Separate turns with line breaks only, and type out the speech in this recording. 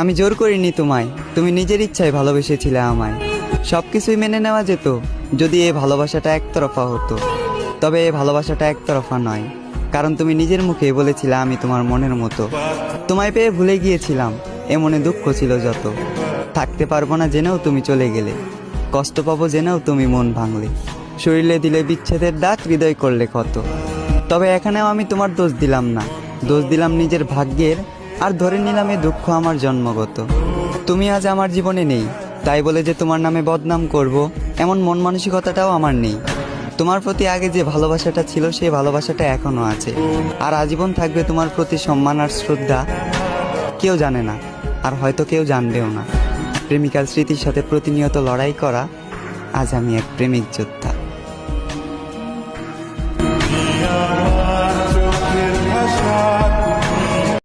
আমি জোর করিনি তোমায়, তুমি নিজের ইচ্ছায় ভালোবেসেছিলে আমায়। সব কিছুই মেনে নেওয়া যেত যদি এই ভালোবাসাটা একতরফা হতো। তবে এই ভালোবাসাটা একতরফা নয়, কারণ তুমি নিজের মুখে বলেছিলে আমি তোমার মনের মতো। তোমায় পেয়ে ভুলে গিয়েছিলাম, এ মনে দুঃখ ছিল যত। থাকতে পারবো না জেনেও তুমি চলে গেলে, কষ্ট পাবো জেনেও তুমি মন ভাঙলে। শরীরে দিলে বিচ্ছেদের দাগ, হৃদয় করলে ক্ষত। তবে এখানেও আমি তোমার দোষ দিলাম না, দোষ দিলাম নিজের ভাগ্যের। আর ধরে নিলাম এ দুঃখ আমার জন্মগত। তুমি আজ আমার জীবনে নেই, তাই বলে যে তোমার নামে বদনাম করব এমন মন মানসিকতাটাও আমার নেই। তোমার প্রতি আগে যে ভালোবাসাটা ছিল সেই ভালোবাসাটা এখনো আছে, আর আজীবন থাকবে তোমার প্রতি সম্মান আর শ্রদ্ধা। কেউ জানে না, আর হয়তো কেউ জানবেও না, প্রেমিকার স্মৃতির সাথে প্রতিনিয়ত লড়াই করা আজ আমি এক প্রেমিক যোদ্ধা।